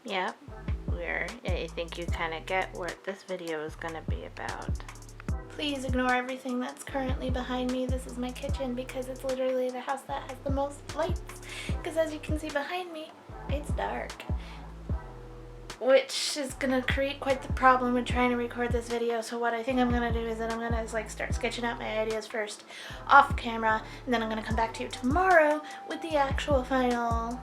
Yep, I think you kind of get what this video is going to be about. Please ignore everything that's currently behind me. This is my kitchen because it's literally the house that has the most lights. Because as you can see behind me, it's dark. Which is going to create quite the problem with trying to record this video. So what I think I'm going to do is that I'm going to like start sketching out my ideas first off camera. And then I'm going to come back to you tomorrow with the actual final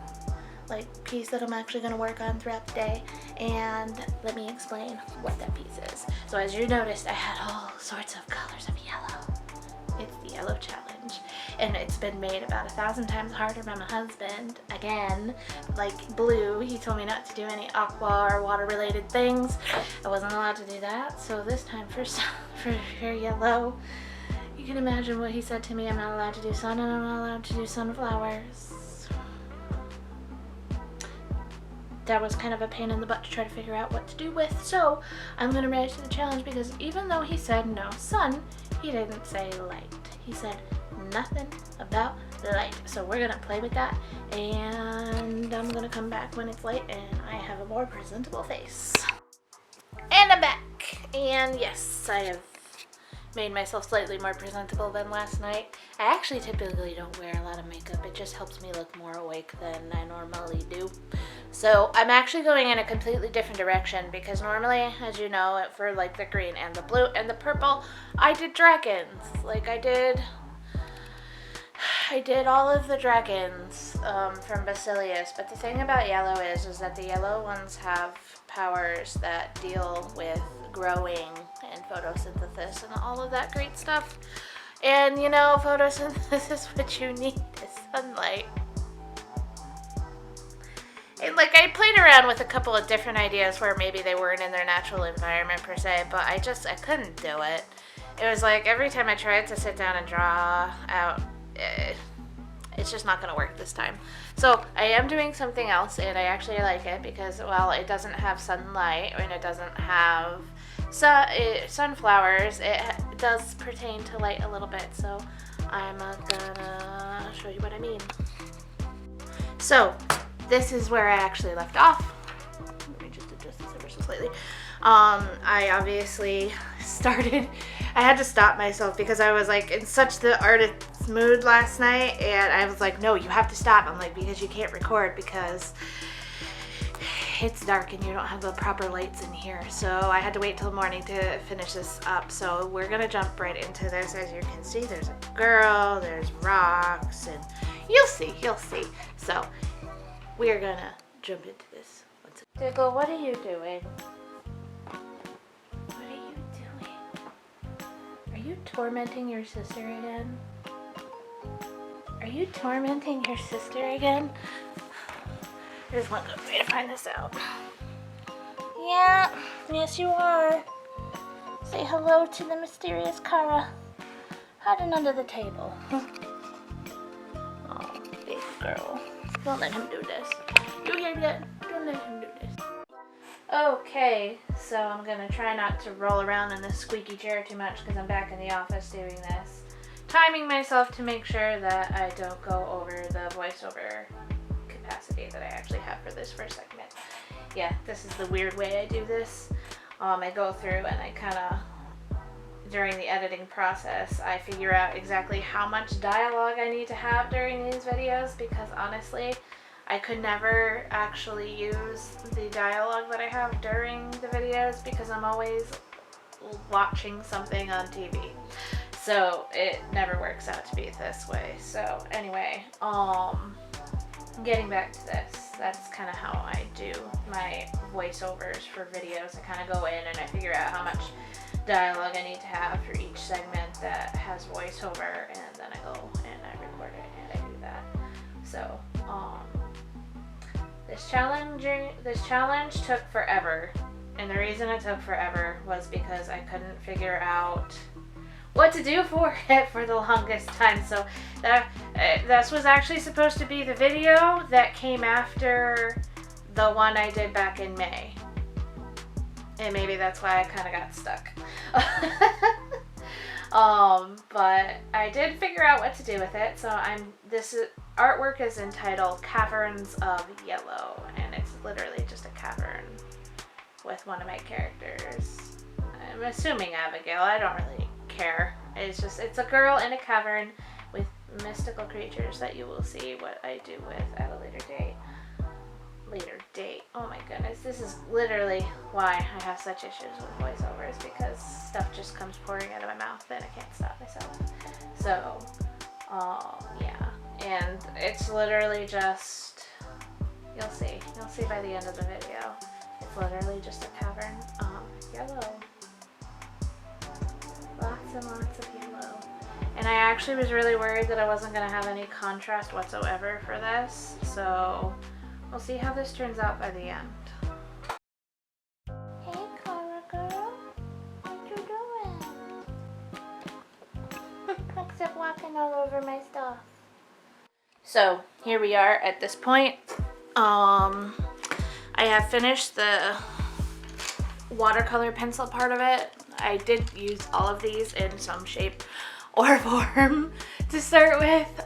like piece that I'm actually going to work on throughout the day, and let me explain what that piece is. So as you noticed, I had all sorts of colors of yellow. It's the yellow challenge, and it's been made about 1,000 times harder by my husband. Again, like blue, he told me not to do any aqua or water related things. I wasn't allowed to do that, so this time for yellow, you can imagine what he said to me. I'm not allowed to do sun, and I'm not allowed to do sunflowers. That was kind of a pain in the butt to try to figure out what to do with, so I'm going to rise to the challenge because even though he said no sun, he didn't say light. He said nothing about light. So we're going to play with that, and I'm going to come back when it's light and I have a more presentable face. And I'm back, and yes, I have made myself slightly more presentable than last night. I actually typically don't wear a lot of makeup. It just helps me look more awake than I normally do. So I'm actually going in a completely different direction because normally, as you know, for like the green and the blue and the purple, I did dragons. Like I did all of the dragons from Basilius. But the thing about yellow is that the yellow ones have powers that deal with growing and photosynthesis and all of that great stuff. And you know, photosynthesis, what you need is sunlight. And like I played around with a couple of different ideas where maybe they weren't in their natural environment per se, but I couldn't do it. It was like every time I tried to sit down and draw out, it's just not going to work this time. So I am doing something else, and I actually like it because, well, it doesn't have sunlight and it doesn't have sunflowers. It does pertain to light a little bit, so I'm gonna show you what I mean. So this is where I actually left off. Let me just adjust this ever so slightly. I obviously I had to stop myself because I was like in such the artist's mood last night, and I was like, no, you have to stop. I'm like, because you can't record because it's dark and you don't have the proper lights in here. So I had to wait till the morning to finish this up. So we're gonna jump right into this. As you can see, there's a girl, there's rocks, and you'll see. So we are gonna jump into this. Diggle, what are you doing? What are you doing? Are you tormenting your sister again? Are you tormenting your sister again? There's one good way to find this out. Yeah, yes you are. Say hello to the mysterious Kara. Hiding under the table. Oh, big girl. Don't let him do this. You hear that? Don't let him do this. Okay, so I'm gonna try not to roll around in this squeaky chair too much because I'm back in the office doing this. Timing myself to make sure that I don't go over the voiceover capacity that I actually have for this first segment. Yeah, this is the weird way I do this. I go through and I kind of, during the editing process, I figure out exactly how much dialogue I need to have during these videos because honestly, I could never actually use the dialogue that I have during the videos because I'm always watching something on TV. So it never works out to be this way. So anyway, getting back to this, that's kind of how I do my voiceovers for videos. I kind of go in and I figure out how much dialogue I need to have for each segment that has voiceover, and then I go and I record it and I do that. So this challenge took forever, and the reason it took forever was because I couldn't figure out what to do for it for the longest time. So this was actually supposed to be the video that came after the one I did back in May. And maybe that's why I kind of got stuck. But I did figure out what to do with it. So this artwork is entitled Caverns of Yellow, and and it's literally just a cavern with one of my characters. I'm assuming Abigail. I don't really care. It's a girl in a cavern with mystical creatures that you will see what I do with at a later date. Oh my goodness, this is literally why I have such issues with voiceovers, because stuff just comes pouring out of my mouth and I can't stop myself. So, yeah, and it's literally just, you'll see by the end of the video, it's literally just a cavern, yellow, lots and lots of yellow. And I actually was really worried that I wasn't going to have any contrast whatsoever for this, so we'll see how this turns out by the end. Hey, Clara girl. What you doing? Except walking all over my stuff. So, here we are at this point. I have finished the watercolor pencil part of it. I did use all of these in some shape or form to start with.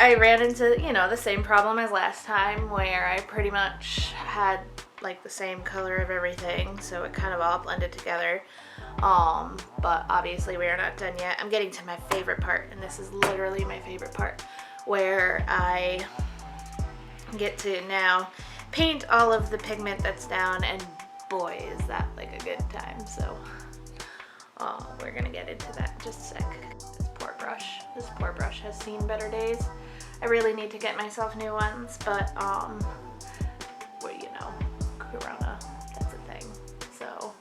I ran into, the same problem as last time, where I pretty much had like the same color of everything, so it kind of all blended together. But obviously we are not done yet. I'm getting to my favorite part, and this is literally my favorite part, where I get to now paint all of the pigment that's down, and boy is that like a good time. So we're gonna get into that in just a sec. This poor brush has seen better days. I really need to get myself new ones, but well, Corona, that's a thing. So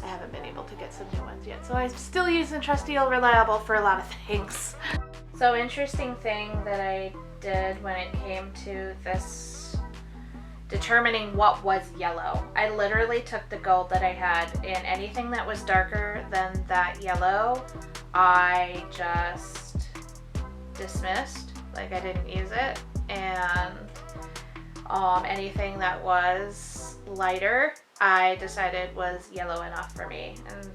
I haven't been able to get some new ones yet. So I'm still using trusty old reliable for a lot of things. So interesting thing that I did when it came to this determining what was yellow. I literally took the gold that I had, and anything that was darker than that yellow, I just dismissed. Like, I didn't use it, and anything that was lighter I decided was yellow enough for me. And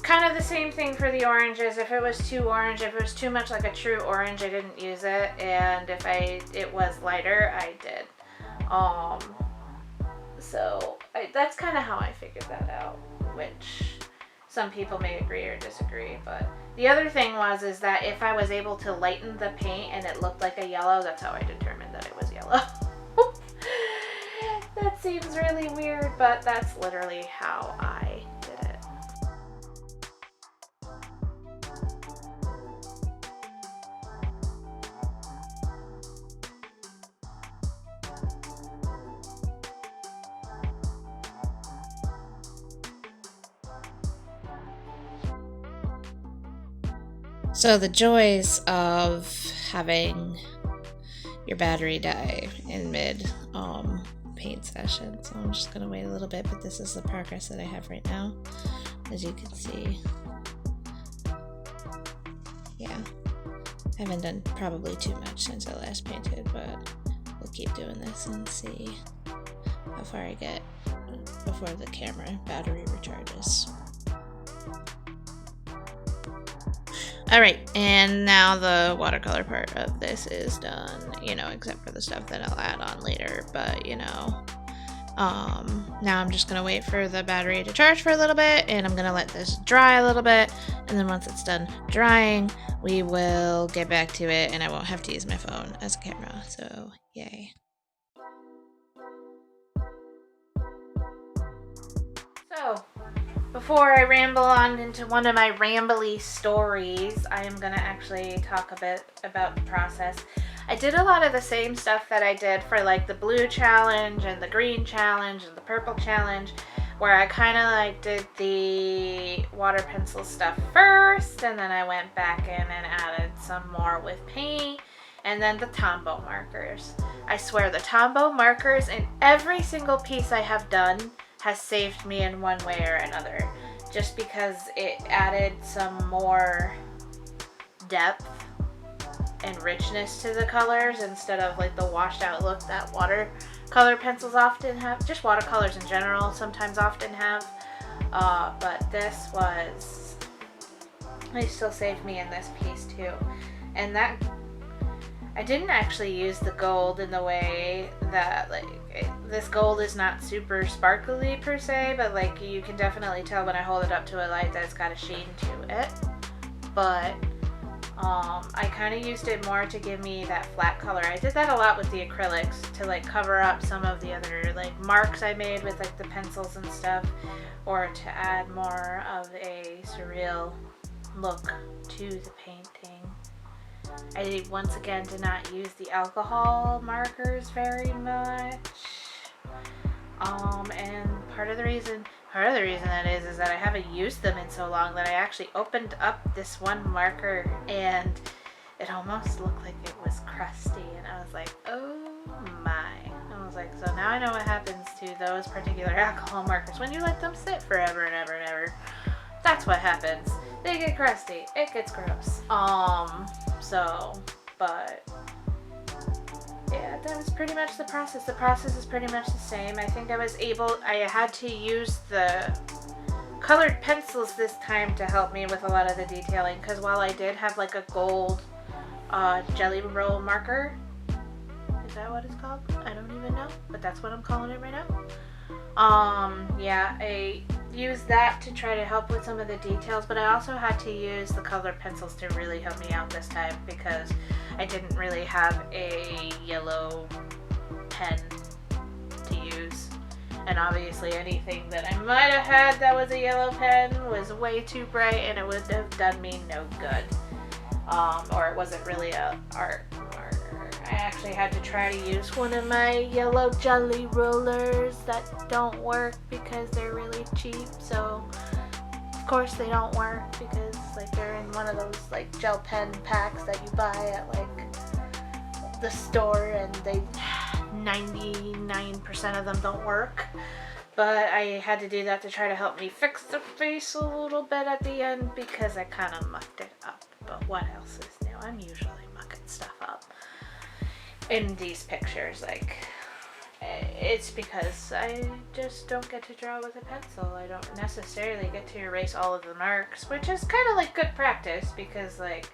kind of the same thing for the oranges. If it was too orange, if it was too much like a true orange, I didn't use it, and if it was lighter, I did. So that's kind of how I figured that out, which some people may agree or disagree. But the other thing is that if I was able to lighten the paint and it looked like a yellow, that's how I determined that it was yellow. That seems really weird, but that's literally how I did it. So the joys of having your battery die in mid paint session. So I'm just gonna wait a little bit, but this is the progress that I have right now, as you can see. Yeah, I haven't done probably too much since I last painted, but we'll keep doing this and see how far I get before the camera battery recharges. Alright, and now the watercolor part of this is done, except for the stuff that I'll add on later, but, now I'm just going to wait for the battery to charge for a little bit, and I'm going to let this dry a little bit, and then once it's done drying, we will get back to it, and I won't have to use my phone as a camera, so yay. So, before I ramble on into one of my rambly stories, I am going to actually talk a bit about the process. I did a lot of the same stuff that I did for like the blue challenge and the green challenge and the purple challenge, where I kind of like did the water pencil stuff first, and then I went back in and added some more with paint, and then the Tombow markers. I swear the Tombow markers in every single piece I have done has saved me in one way or another, just because it added some more depth and richness to the colors instead of like the washed out look that watercolor pencils often have, just watercolors in general sometimes often have, but this still saved me in this piece too. And that I didn't actually use the gold in the way that, like, this gold is not super sparkly per se, but, like, you can definitely tell when I hold it up to a light that it's got a sheen to it. But I kind of used it more to give me that flat color. I did that a lot with the acrylics to, like, cover up some of the other, like, marks I made with, like, the pencils and stuff, or to add more of a surreal look to the painting. I once again did not use the alcohol markers very much. And part of the reason that is that I haven't used them in so long that I actually opened up this one marker and it almost looked like it was crusty, and I was like, oh my. I was like, so now I know what happens to those particular alcohol markers when you let them sit forever and ever and ever. That's what happens. They get crusty. It gets gross. But yeah, that was pretty much the process. The process is pretty much the same. I think I had to use the colored pencils this time to help me with a lot of the detailing, because while I did have like a gold jelly roll marker, is that what it's called? I don't even know, but that's what I'm calling it right now. Yeah, I used that to try to help with some of the details, but I also had to use the colored pencils to really help me out this time because I didn't really have a yellow pen to use. And obviously anything that I might have had that was a yellow pen was way too bright and it would have done me no good. Or it wasn't really a art marker. I actually had to try to use one of my yellow jelly rollers that don't work because they're really cheap. So of course they don't work because like they're in one of those like gel pen packs that you buy at like the store, and 99% of them don't work. But I had to do that to try to help me fix the face a little bit at the end because I kind of mucked it up. But what else is new? I'm usually mucking stuff up in these pictures. Like, it's because I just don't get to draw with a pencil. I don't necessarily get to erase all of the marks, which is kind of like good practice because like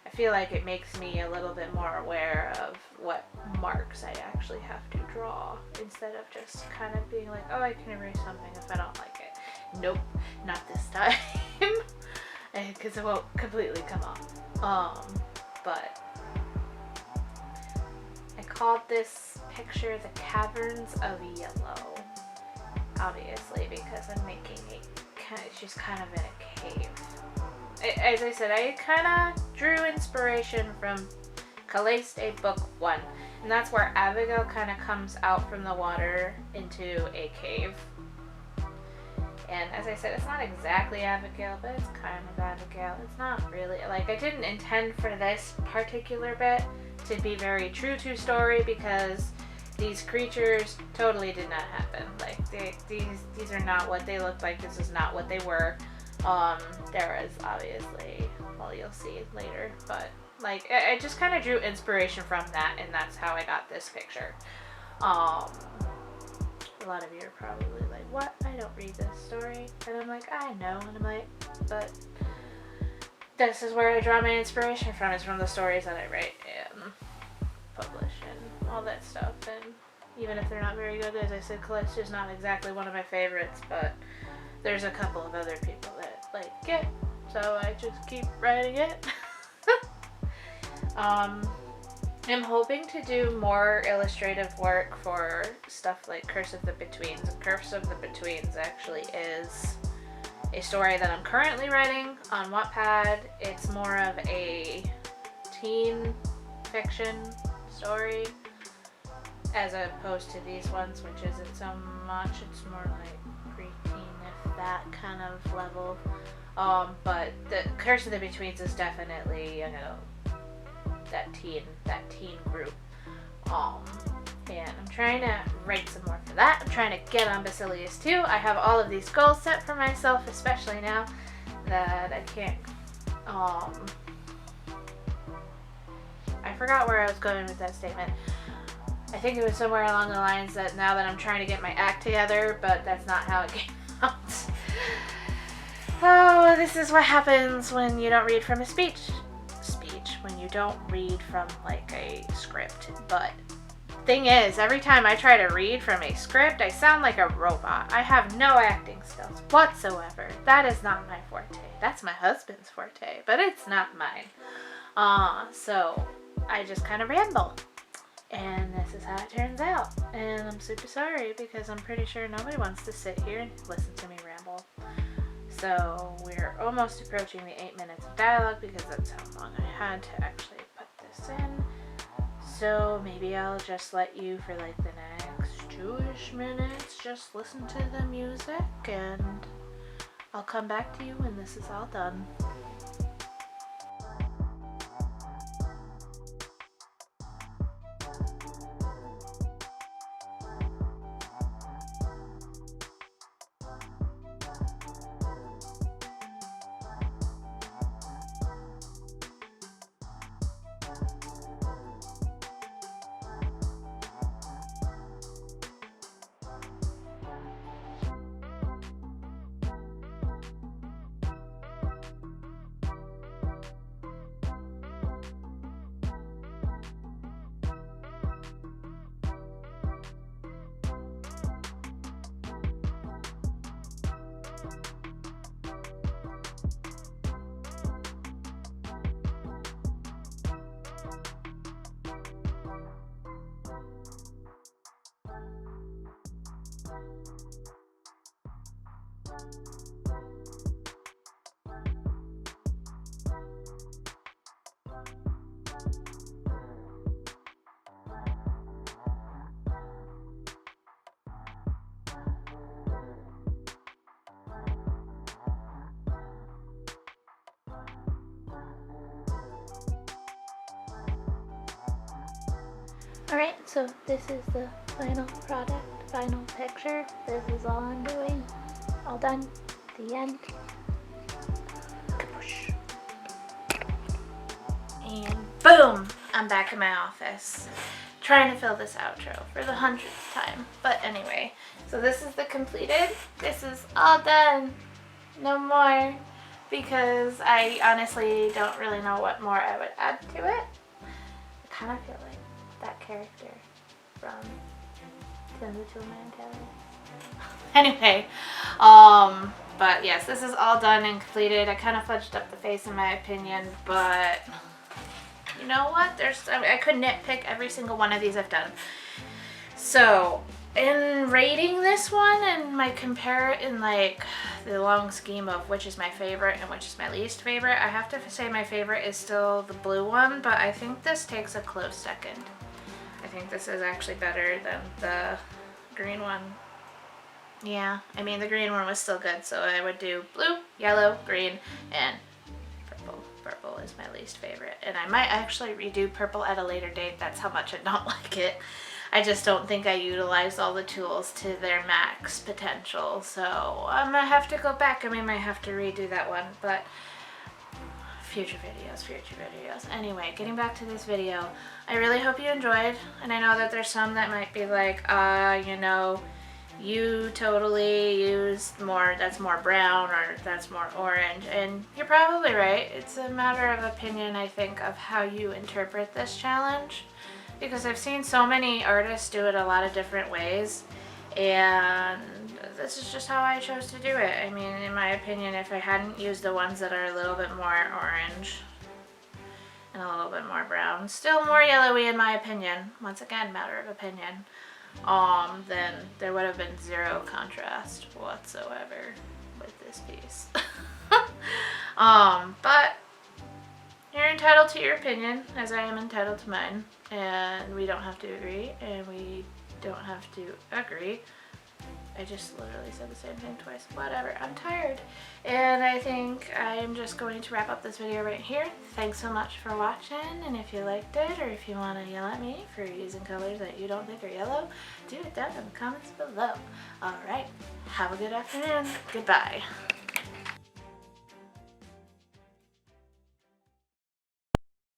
I feel like it makes me a little bit more aware of what marks I actually have to draw instead of just kind of being like, oh, I can erase something if I don't like it. Nope, not this time. Because it won't completely come off. But I called this picture the Caverns of Yellow, obviously, because I'm making she's kind of in a cave. As I said, I kind of drew inspiration from Caliste Book 1, and that's where Abigail kind of comes out from the water into a cave. And as I said, it's not exactly Abigail, but it's kind of Abigail. It's not really, like, I didn't intend for this particular bit to be very true to story because these creatures totally did not happen. Like, these are not what they looked like. This is not what they were. There was obviously, well, you'll see later, but like, I just kind of drew inspiration from that, and that's how I got this picture. A lot of you are probably like, what? I don't read this story. And I'm like, I know. And I'm like, but this is where I draw my inspiration from. It's from the stories that I write and publish and all that stuff. And even if they're not very good, as I said, Caliste is not exactly one of my favorites, but there's a couple of other people that like it. So I just keep writing it. I'm hoping to do more illustrative work for stuff like Curse of the Betweens. And Curse of the Betweens actually is a story that I'm currently writing on Wattpad. It's more of a teen fiction story as opposed to these ones, which isn't so much. It's more like preteen, if that kind of level. But the Curse of the Betweens is definitely, you know, that teen group. And I'm trying to write some more for that. I'm trying to get on Basilius too. I have all of these goals set for myself, especially now that I can't, I forgot where I was going with that statement. I think it was somewhere along the lines that now that I'm trying to get my act together, but that's not how it came out. Oh, this is what happens when you don't read from a speech. When you you don't read from like a script. But thing is, every time I try to read from a script, I sound like a robot. I have no acting skills whatsoever. That is not my forte. That's my husband's forte, but it's not mine. So I just kind of ramble. And this is how it turns out. And I'm super sorry because I'm pretty sure nobody wants to sit here and listen to me ramble. So we're almost approaching the 8 minutes of dialogue because that's how long I had to actually put this in. So maybe I'll just let you for like the next 2-ish minutes just listen to the music, and I'll come back to you when this is all done. Alright, so this is the final product, final picture. This is all I'm doing. All done. The end. Kaboosh. And boom! I'm back in my office. Trying to fill this outro for the 100th time. But anyway, so this is the completed. This is all done. No more. Because I honestly don't really know what more I would add to it. I kind of feel like that character from Send It to a Man Anyway, but yes, this is all done and completed. I kind of fudged up the face in my opinion, but you know what? I could nitpick every single one of these I've done. So in rating this one and compare it in like the long scheme of which is my favorite and which is my least favorite, I have to say my favorite is still the blue one, but I think this takes a close second. I think this is actually better than the green one. Yeah, I mean the green one was still good, so I would do blue, yellow, green, and purple. Purple is my least favorite, and I might actually redo purple at a later date. That's how much I don't like it. I just don't think I utilized all the tools to their max potential, so I'm gonna have to go back. I might have to redo that one, but future videos. Anyway, getting back to this video, I really hope you enjoyed, and I know that there's some that might be like, you know, you totally used more, that's more brown or that's more orange, and you're probably right. It's a matter of opinion, I think, of how you interpret this challenge, because I've seen so many artists do it a lot of different ways, and this is just how I chose to do it. I mean, in my opinion, if I hadn't used the ones that are a little bit more orange and a little bit more brown, still more yellowy in my opinion, once again, matter of opinion, then there would have been zero contrast whatsoever with this piece. But you're entitled to your opinion, as I am entitled to mine, and we don't have to agree, and we don't have to agree. I just literally said the same thing twice. Whatever, I'm tired. And I think I'm just going to wrap up this video right here. Thanks so much for watching, and if you liked it, or if you want to yell at me for using colors that you don't think are yellow, do it down in the comments below. Alright, have a good afternoon. Goodbye.